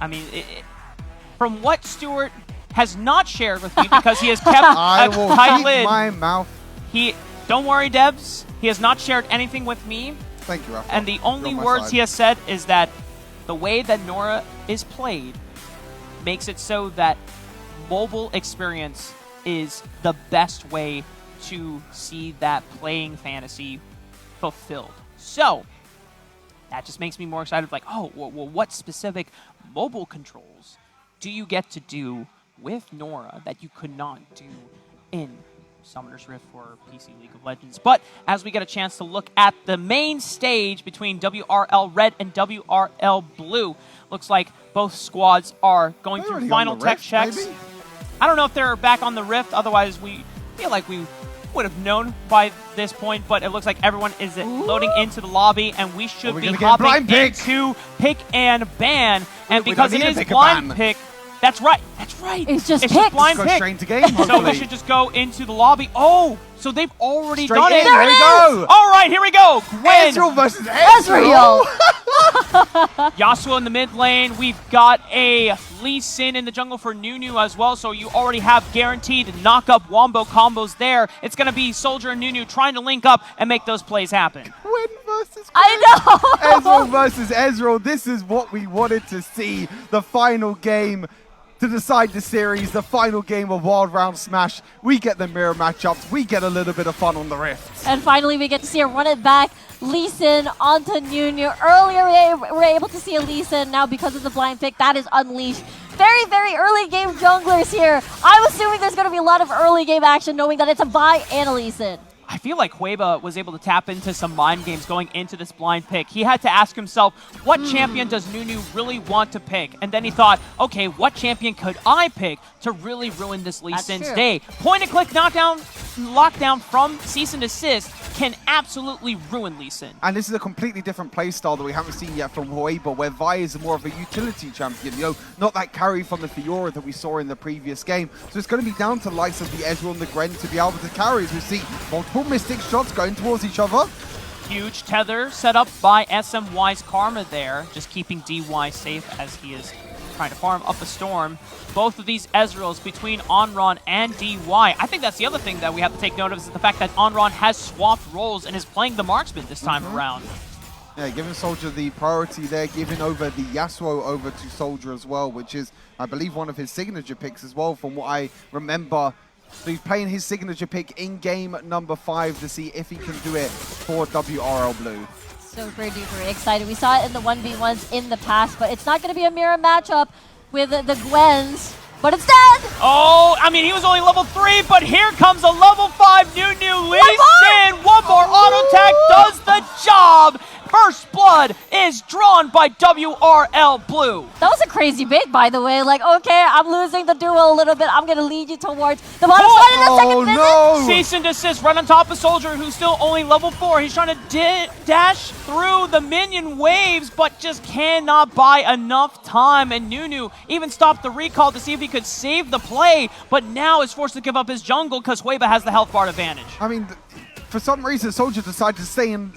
I mean, from what Stuart has not shared with me, because he has kept I a will tight keep lid. my mouth. Don't worry, Debs. He has not shared anything with me. Thank you, Rafa. And the only words he has said is that the way that Nora is played makes it so that mobile experience is the best way to see that playing fantasy fulfilled. So that just makes me more excited. Like, oh, well, what specific mobile controls do you get to do with Nora that you could not do in Summoner's Rift or PC League of Legends? But as we get a chance to look at the main stage between WRL Red and WRL Blue, looks like both squads are going through final tech checks. Maybe? I don't know if they're back on the Rift, otherwise we feel like we would have known by this point, but it looks like everyone is loading into the lobby, and we should be hopping into pick and ban. And because it is blind pick, that's right. It's just blind pick. Straight into game, so we should just go into the lobby. Oh, so they've already done it. There we go. All right, here we go. Gwen. Ezreal versus Ezreal. Yasuo in the mid lane. We've got a Lee Sin in the jungle for Nunu as well, so you already have guaranteed knock-up wombo combos there. It's going to be Soldier and Nunu trying to link up and make those plays happen. Gwen versus Gwen. I know! Ezreal versus Ezreal. This is what we wanted to see. The final game to decide the series, the final game of Wild Round Smash. We get the mirror matchups. We get a little bit of fun on the Rift. And finally, we get to see a run it back. Lee Sin onto Nunu. Earlier, we were able to see a Lee Sin. Now, because of the blind pick, that is unleashed. Very, very early game junglers here. I'm assuming there's going to be a lot of early game action, knowing that it's a Vi and a Lee Sin. I feel like Hueba was able to tap into some mind games going into this blind pick. He had to ask himself, what champion does Nunu really want to pick? And then he thought, okay, what champion could I pick to really ruin this Lee Sin's day? Point-and-click lockdown from Cease and Desist can absolutely ruin Lee Sin. And this is a completely different playstyle that we haven't seen yet from Hueba, where Vi is more of a utility champion, not that carry from the Fiora that we saw in the previous game. So it's going to be down to the likes of the Ezreal and the Gren to be able to carry, as we see multiple Mystic shots going towards each other. Huge tether set up by SMY's Karma there, just keeping DY safe as he is trying to farm up a storm. Both of these Ezreals between Onron and DY. I think that's the other thing that we have to take note of, is the fact that Onron has swapped roles and is playing the marksman this time around. Yeah, giving Soldier the priority there, giving over the Yasuo over to Soldier as well, which is, I believe, one of his signature picks as well, from what I remember. So he's playing his signature pick in game number 5 to see if he can do it for WRL Blue. Super duper excited. We saw it in the 1v1s in the past, but it's not going to be a mirror matchup with the Gwens. But instead... Oh, I mean, he was only level 3, but here comes a level 5 Nunu Lee Sin. One more auto attack does the job. First blood is drawn by WRL Blue. That was a crazy bait, by the way. Like, okay, I'm losing the duel a little bit. I'm going to lead you towards the bottom side in the second visit. No. Cease and desist right on top of Soldier, who's still only level 4. He's trying to dash through the minion waves, but just cannot buy enough time. And Nunu even stopped the recall to see if he could save the play, but now is forced to give up his jungle because Hueba has the health bar advantage. I mean, for some reason, Soldier decided to stay in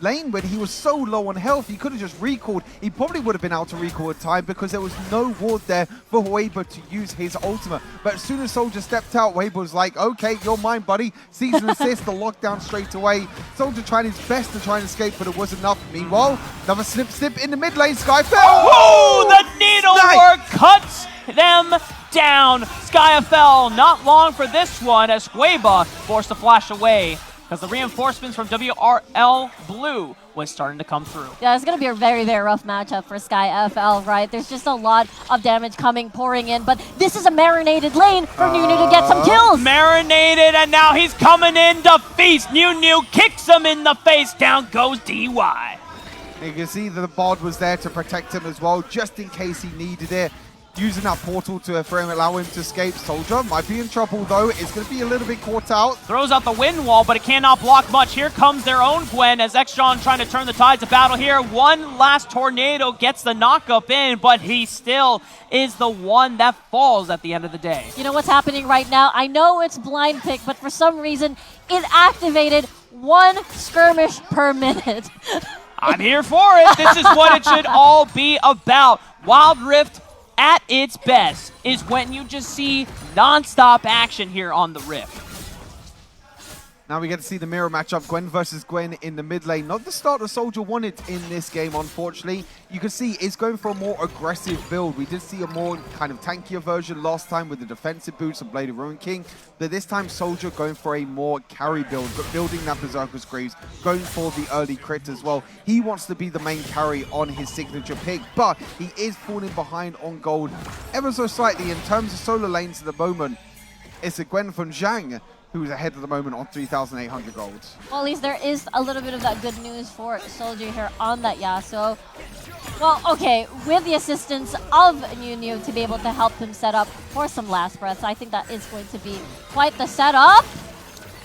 lane when he was so low on health. He could have just recalled. He probably would have been able to recall at time because there was no ward there for Hueba to use his ultimate. But as soon as Soldier stepped out, Hueba was like, okay, you're mine, buddy. Season assist, the lockdown straight away. Soldier tried his best to try and escape, but it wasn't enough. Meanwhile, another snip in the mid lane. Sky fell. Oh, the needlework cuts them down. Sky fell not long for this one as Hueba forced to flash away, because the reinforcements from WRL Blue was starting to come through. Yeah, it's going to be a very, very rough matchup for Sky FL, right? There's just a lot of damage pouring in, but this is a marinated lane for Nunu to get some kills. Marinated, and now he's coming in to feast. Nunu kicks him in the face. Down goes DY. You can see that the Bod was there to protect him as well, just in case he needed it. Using that portal to allow him to escape. Soldier might be in trouble, though. It's going to be a little bit caught out. Throws out the wind wall, but it cannot block much. Here comes their own Gwen as Xjon trying to turn the tides of battle here. One last tornado gets the knock-up in, but he still is the one that falls at the end of the day. You know what's happening right now? I know it's blind pick, but for some reason, it activated 1 skirmish per minute. I'm here for it. This is what it should all be about. Wild Rift at its best is when you just see non-stop action here on the Rift. Now we get to see the mirror matchup, Gwen versus Gwen in the mid lane. Not the start the Soldier wanted in this game, unfortunately. You can see it's going for a more aggressive build. We did see a more kind of tankier version last time with the defensive boots and Blade of Ruin King. But this time, Soldier going for a more carry build, building that Berserker's Greaves, going for the early crit as well. He wants to be the main carry on his signature pick, but he is falling behind on gold ever so slightly in terms of solo lanes at the moment. It's a Gwen from Zhang who's ahead at the moment on 3,800 gold. Well, at least there is a little bit of that good news for Soldier here on that Yasuo. Well, okay, with the assistance of Nunu to be able to help him set up for some last breaths, I think that is going to be quite the setup.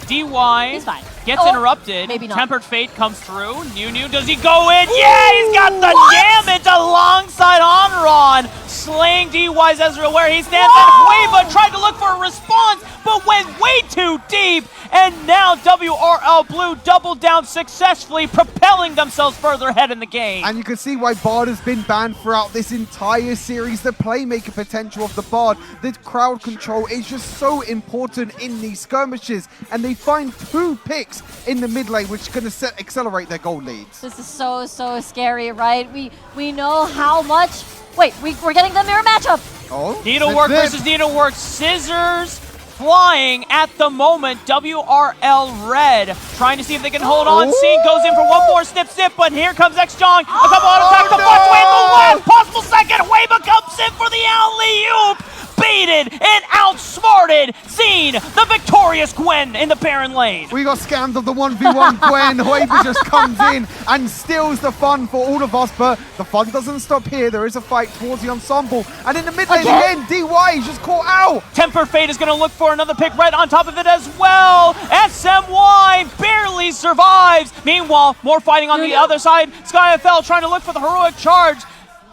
DY He's fine. Gets interrupted. Maybe not. Tempered Fate comes through. Nunu, does he go in? Yeah, he's got the damage alongside Onron. Slaying DY's Ezreal where he stands. And Hueva tried to look for a response, but went way too deep. And now WRL Blue doubled down successfully, propelling themselves further ahead in the game. And you can see why Bard has been banned throughout this entire series. The playmaker potential of the Bard, the crowd control is just so important in these skirmishes. And they find 2 picks in the mid lane, which is going to accelerate their goal leads. This is so scary, right? We know how much... Wait, we're getting the mirror matchup. Oh, Needlework versus Needlework. Scissors flying at the moment. WRL Red trying to see if they can hold on. Scene goes in for one more snip, but here comes X-Jong. A couple auto attacks. The flash away at the last possible second. Hueva comes in for the alley-oop. Baited and outsmarted. Scene, the victorious Gwen in the Baron lane. We got scammed of the 1v1 Gwen. Hueva just comes in and steals the fun for all of us, but the fun doesn't stop here. There is a fight towards the ensemble. And in the mid lane again, DY is just caught out. Temper Fate is going to look for another pick right on top of it as well. SMY barely survives. Meanwhile, more fighting on the other side. SkyFL trying to look for the heroic charge.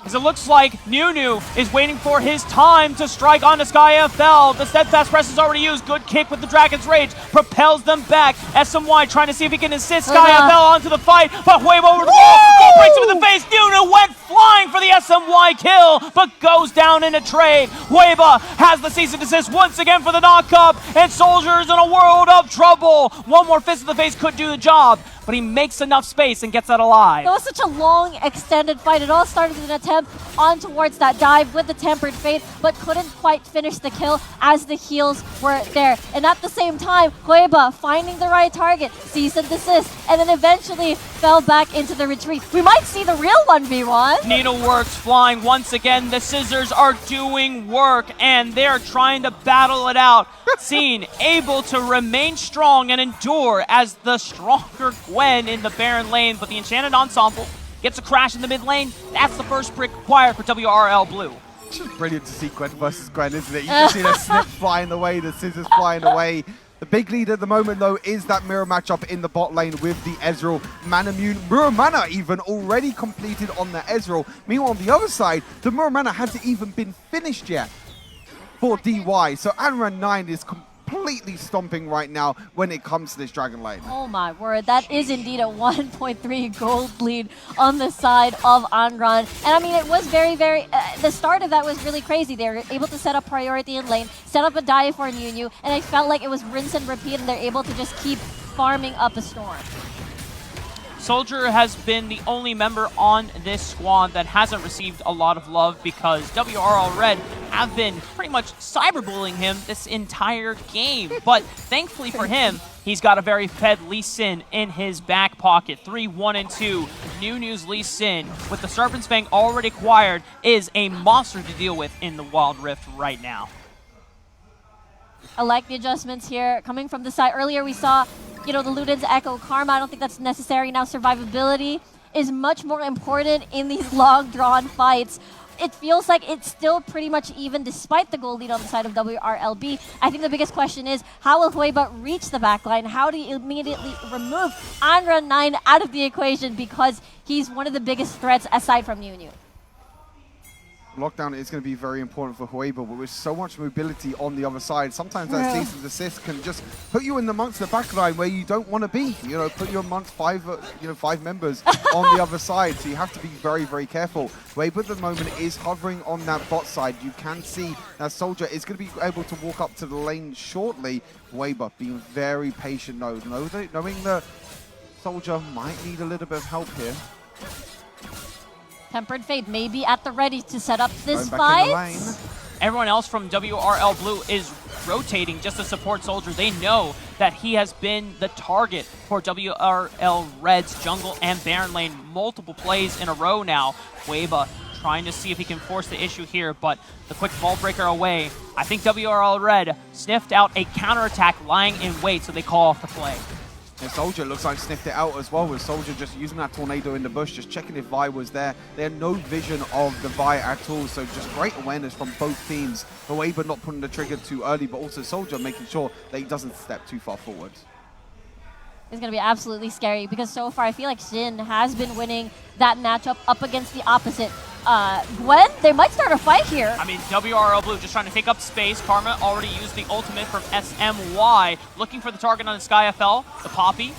As it looks like Nunu is waiting for his time to strike onto SkyFL. The steadfast press is already used. Good kick with the Dragon's Rage. Propels them back. SMY trying to see if he can assist SkyFL onto the fight. But Hueva over the wall. Goal breaks him in the face. Nunu went flying for the SMY kill, but goes down in a trade. Hueva has the cease and desist once again for the knock-up. And Soldier is in a world of trouble. One more fist in the face could do the job, but he makes enough space and gets out alive. It was such a long, extended fight. It all started with an attempt on towards that dive with the Tempered Fate, but couldn't quite finish the kill as the heals were there. And at the same time, Hueva finding the right target, cease and desist, and then eventually fell back into the retreat. We might see the real 1v1. Needleworks flying once again. The Scissors are doing work, and they're trying to battle it out. Scene able to remain strong and endure as the stronger Gwen in the Baron lane, but the Enchanted Ensemble gets a crash in the mid lane. That's the first brick required for WRL Blue. It's just brilliant to see Gwen versus Gwen, isn't it? You can see the snip flying away, the Scissors flying away. The big lead at the moment, though, is that mirror matchup in the bot lane with the Ezreal. Manamune, Muramana even already completed on the Ezreal. Meanwhile, on the other side, the Muramana hasn't even been finished yet for DY. So Anran 9 is completely stomping right now when it comes to this Dragon lane. Oh my word, that is indeed a 1.3 gold lead on the side of Anran. And I mean, it was very, the start of that was really crazy. They were able to set up priority in lane, set up a dive for Nunu, and I felt like it was rinse and repeat, and they're able to just keep farming up a storm. Soldier has been the only member on this squad that hasn't received a lot of love because WRL Red have been pretty much cyberbullying him this entire game. But thankfully for him, he's got a very fed Lee Sin in his back pocket. 3, 1, and 2. Nunu's Lee Sin, with the Serpent's Fang already acquired, is a monster to deal with in the Wild Rift right now. I like the adjustments here coming from the side. Earlier we saw, you know, the Luden's Echo Karma. I don't think that's necessary now. Survivability is much more important in these long drawn fights. It feels like it's still pretty much even despite the goal lead on the side of WRLB. I think the biggest question is, how will Hueva reach the backline? How do you immediately remove Anran 9 out of the equation because he's one of the biggest threats aside from Nunu? Lockdown is going to be very important for Hueba, but with so much mobility on the other side, sometimes that cease and desist can just put you in amongst the back line where you don't want to be. You know, put you amongst five members on the other side. So you have to be very, very careful. Hueba at the moment is hovering on that bot side. You can see that Soldier is going to be able to walk up to the lane shortly. Hueba being very patient, knowing that Soldier might need a little bit of help here. Tempered Fate may be at the ready to set up this fight. Everyone else from WRL Blue is rotating just to support Soldier. They know that he has been the target for WRL Red's jungle and Baron lane multiple plays in a row now. Hueba trying to see if he can force the issue here, but the quick ball breaker away. I think WRL Red sniffed out a counterattack lying in wait, so they call off the play. And Soldier looks like sniffed it out as well, with Soldier just using that tornado in the bush, just checking if Vi was there. They had no vision of the Vi at all, so just great awareness from both teams. Hueba not putting the trigger too early, but also Soldier making sure that he doesn't step too far forward. It's going to be absolutely scary because so far I feel like Xin has been winning that matchup up against the opposite. Gwen, they might start a fight here. I mean, WRL Blue just trying to take up space. Karma already used the ultimate from SMY, looking for the target on the SkyFL. The Poppy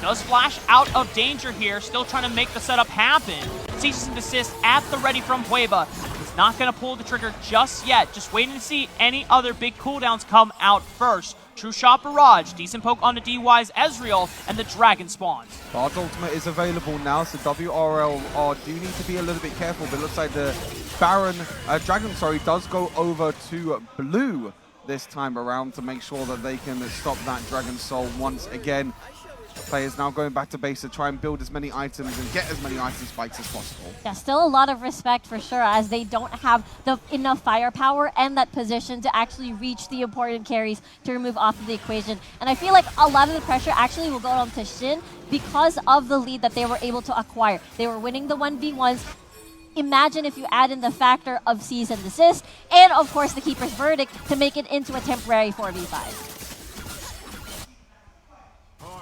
does flash out of danger here, still trying to make the setup happen. Cease and desist at the ready from Hueba. He's not going to pull the trigger just yet, just waiting to see any other big cooldowns come out first. True Shot Barrage, decent poke on the DY's Ezreal, and the Dragon spawns. Bard's ultimate is available now, so WRLR do need to be a little bit careful, but it looks like the Dragon does go over to Blue this time around to make sure that they can stop that Dragon Soul once again. Players now going back to base to try and build as many items and get as many item spikes as possible. Yeah, still a lot of respect for sure, as they don't have enough firepower and that position to actually reach the important carries to remove off of the equation. And I feel like a lot of the pressure actually will go on to Xin because of the lead that they were able to acquire. They were winning the 1v1s. Imagine if you add in the factor of cease and desist, and of course the Keeper's Verdict to make it into a temporary 4v5.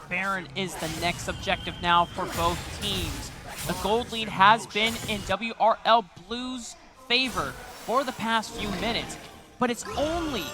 Baron is the next objective now for both teams. The gold lead has been in WRL Blue's favor for the past few minutes, but it's only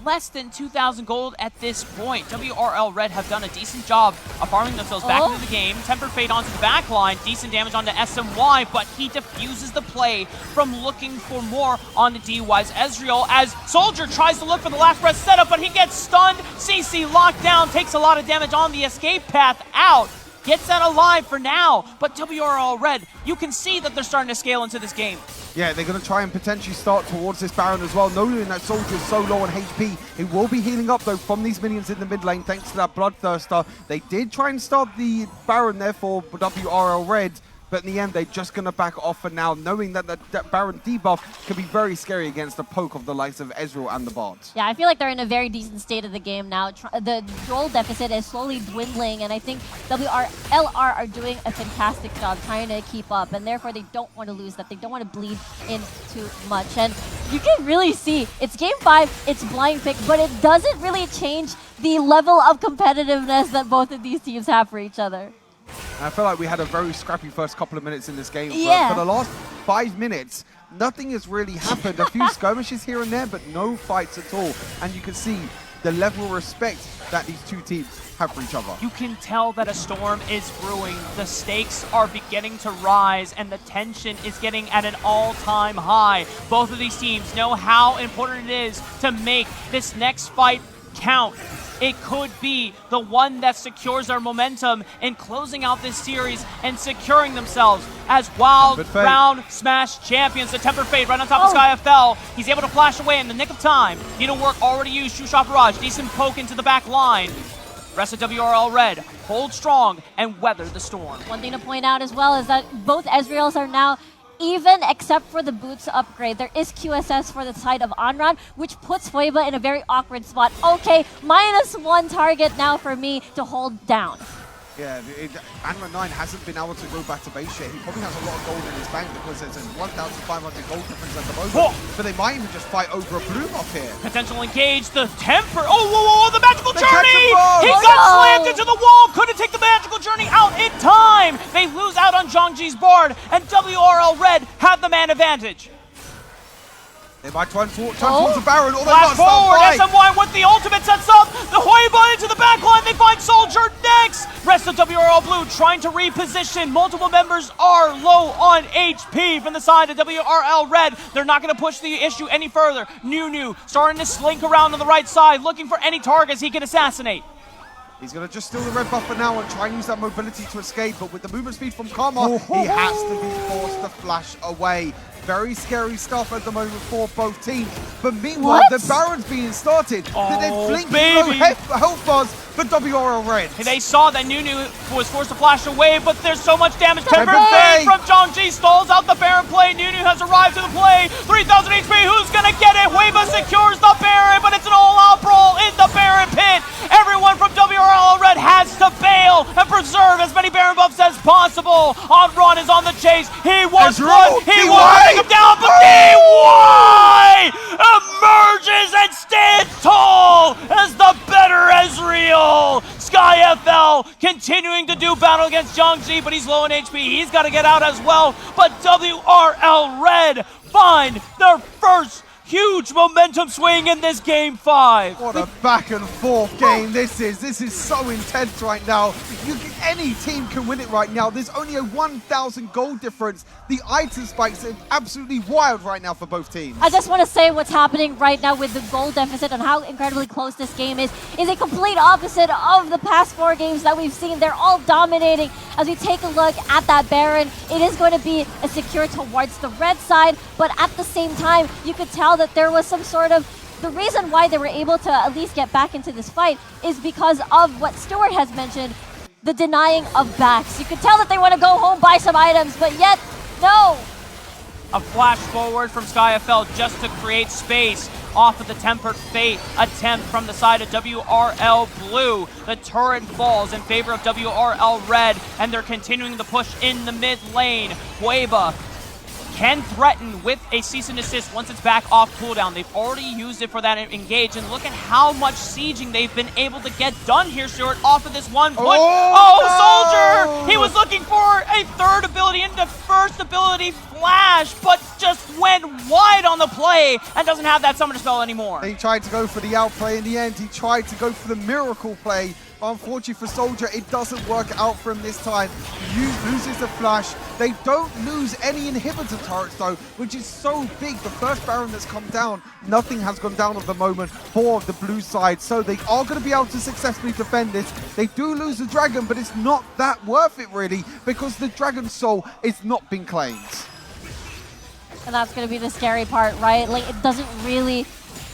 less than 2,000 gold at this point. WRL Red have done a decent job of farming themselves back into the game. Tempered Fate onto the back line, decent damage onto SMY, but he diffuses the play from looking for more on the DY's Ezreal as Soldier tries to look for the last breath setup, but he gets stunned. CC locked down, takes a lot of damage on the escape path out. Gets that alive for now, but WRL Red, you can see that they're starting to scale into this game. Yeah, they're going to try and potentially start towards this Baron as well, knowing that Soldier is so low on HP. He will be healing up, though, from these minions in the mid lane, thanks to that Bloodthirster. They did try and start the Baron there for WRL Red, but in the end, they're just going to back off for now, knowing that that Baron debuff can be very scary against the poke of the likes of Ezreal and the bots. Yeah, I feel like they're in a very decent state of the game now. The gold deficit is slowly dwindling, and I think WRLR are doing a fantastic job trying to keep up, and therefore they don't want to lose that. They don't want to bleed in too much. And you can really see, it's Game 5, it's blind pick, but it doesn't really change the level of competitiveness that both of these teams have for each other. And I feel like we had a very scrappy first couple of minutes in this game. Yeah. For the last 5 minutes, nothing has really happened. A few skirmishes here and there, but no fights at all. And you can see the level of respect that these two teams have for each other. You can tell that a storm is brewing. The stakes are beginning to rise, and the tension is getting at an all-time high. Both of these teams know how important it is to make this next fight count. It could be the one that secures their momentum in closing out this series and securing themselves as Wild Round Smash champions. The Tempered Fate right on top of SkyFL. He's able to flash away in the nick of time. Needlework already used True Shot Barrage. Decent poke into the back line. Rest of WRL Red hold strong and weather the storm. One thing to point out as well is that both Ezreals are now even, except for the boots upgrade. There is QSS for the side of Onran, which puts Hueba in a very awkward spot. Okay, -1 target now for me to hold down. Yeah, Anran 9 hasn't been able to go back to base yet. He probably has a lot of gold in his bank because there's a 1,500 gold difference at the moment. But they might even just fight over a blue buff here. Potential engage, the temper. Oh, the magical journey! He Oh, got slammed into the wall, couldn't take the magical journey out in time. They lose out on Zhongji's Bard, and WRL Red have the man advantage. They might try and turn towards the Baron, or they Flash might forward, start SMY with the ultimate sets up. The Huiba into the backline, they find Soldier next. Rest of WRL Blue trying to reposition. Multiple members are low on HP from the side of WRL Red. They're not going to push the issue any further. Nunu starting to slink around on the right side, looking for any targets he can assassinate. He's going to just steal the red buff for now and try and use that mobility to escape, but with the movement speed from Karma, he has to be forced to flash away. Very scary stuff at the moment for both teams. But meanwhile, the Baron's being started. They fling no health bars for WRL Red. They saw that Nunu was forced to flash away, but there's so much damage. Tempered Fate from Zhangji stalls out the Baron play. Nunu has arrived to the play. 3,000 HP, who's going to get it? Huiba secures the Baron, but it's an all-out brawl in the Baron pit. Everyone from WRL Red has to bail and preserve as many Baron buffs as possible. Ron is on the chase. He wants blood. He wants to take him down, but DY emerges and stands tall as the better Ezreal. Sky FL continuing to do battle against Zhangji, but he's low in HP. He's got to get out as well. But WRL Red find their first huge momentum swing in this game 5. What a back and forth game this is. This is so intense right now. Any team can win it right now. There's only a 1,000 gold difference. The item spikes are absolutely wild right now for both teams. I just want to say what's happening right now with the goal deficit and how incredibly close this game is a complete opposite of the past 4 games that we've seen. They're all dominating. As we take a look at that Baron, it is going to be a secure towards the red side, but at the same time, you could tell that there was some sort of the reason why they were able to at least get back into this fight is because of what Stuart has mentioned, the denying of backs. You could tell that they want to go home, buy some items, but yet, no. A flash forward from SkyFL just to create space off of the Tempered Fate attempt from the side of WRL Blue. The turret falls in favor of WRL Red, and they're continuing the push in the mid lane. Huiba can threaten with a cease and desist once it's back off cooldown. They've already used it for that engage, and look at how much sieging they've been able to get done here, Stuart, off of this one push. Soldier! He was looking for a third ability into first ability flash, but just went wide on the play and doesn't have that summoner spell anymore. He tried to go for the outplay in the end. He tried to go for the miracle play. Unfortunately for Soldier, it doesn't work out for him this time. He loses the flash. They don't lose any inhibitor turrets though, which is so big. The first Baron that's come down, nothing has gone down at the moment for the blue side. So they are going to be able to successfully defend this. They do lose the dragon, but it's not that worth it really, because the dragon soul is not being claimed. And that's going to be the scary part, right? Like, it doesn't really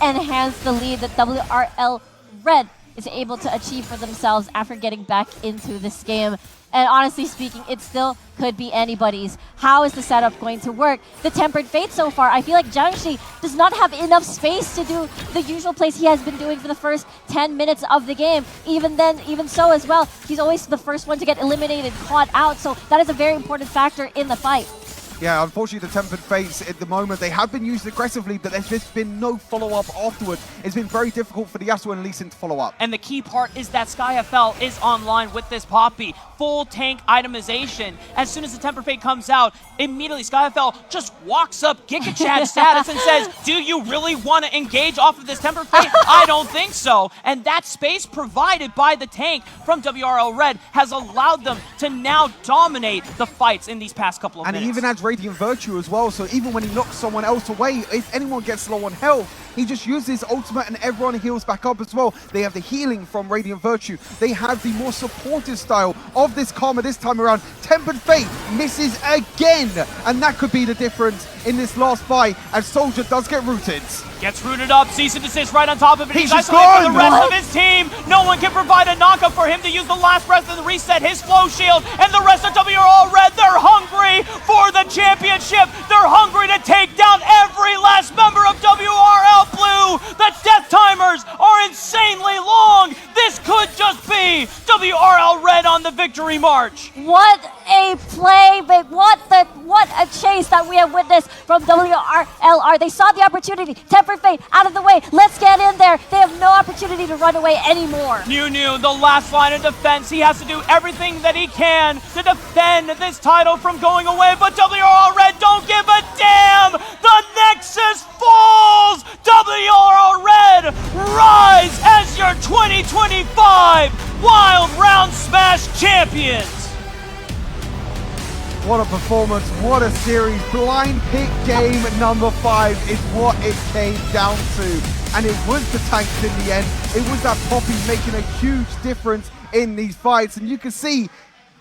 enhance the lead that WRL Red is able to achieve for themselves after getting back into this game. And honestly speaking, it still could be anybody's. How is the setup going to work? The Tempered Fate so far, I feel like Zhangji does not have enough space to do the usual plays he has been doing for the first 10 minutes of the game. Even so as well, he's always the first one to get eliminated, caught out, so that is a very important factor in the fight. Yeah, unfortunately, the Tempered Fates at the moment, they have been used aggressively, but there's just been no follow-up afterwards. It's been very difficult for the Yasuo and Lee Sin to follow up. And the key part is that SkyFL is online with this Poppy. Full tank itemization. As soon as the Tempered Fate comes out, immediately SkyFL just walks up Giga Chad status and says, do you really want to engage off of this Tempered Fate? I don't think so. And that space provided by the tank from WRL Red has allowed them to now dominate the fights in these past couple of minutes. And he even adds Radiant Virtue as well, so even when he knocks someone else away, if anyone gets low on health, he just uses his ultimate and everyone heals back up as well. They have the healing from Radiant Virtue. They have the more supportive style of this Karma this time around. Tempered Fate misses again, and that could be the difference in this last fight as Soldier does get rooted. Gets rooted up, cease and desist right on top of it. He's isolated for the rest of his team. No one can provide a knockup for him to use the last breath and reset his flow shield. And the rest of WRL Red, they're hungry for the championship. They're hungry to take down every last member of WRL Blue. The death timers are insanely long. This could just be WRL Red on the victory march. What a play, but what a chase that we have witnessed from WRLR. They saw the opportunity. Tempered Fate out of the way. Let's get in there. They have no opportunity to run away anymore. Nunu, the last line of defense. He has to do everything that he can to defend this title from going away, but WRL Red don't give a damn. The Nexus falls. 2025 Wild Round Smash champions! What a performance, what a series. Blind pick game number 5 is what it came down to. And it was the tanks in the end. It was that Poppy making a huge difference in these fights. And you can see,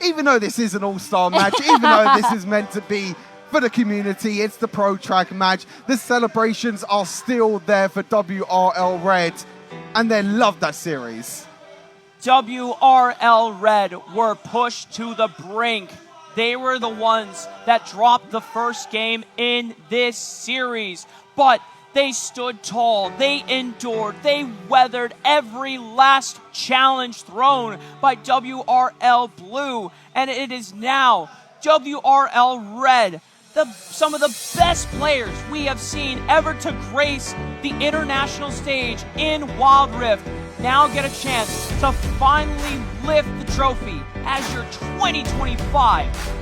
even though this is an all-star match, even though this is meant to be for the community, it's the Pro Track match, the celebrations are still there for WRL Red. And they love that series. WRL Red were pushed to the brink. They were the ones that dropped the first game in this series, but they stood tall, they endured, they weathered every last challenge thrown by WRL Blue, and it is now WRL Red, some of the best players we have seen ever to grace the international stage in Wild Rift, now get a chance to finally lift the trophy as your 2025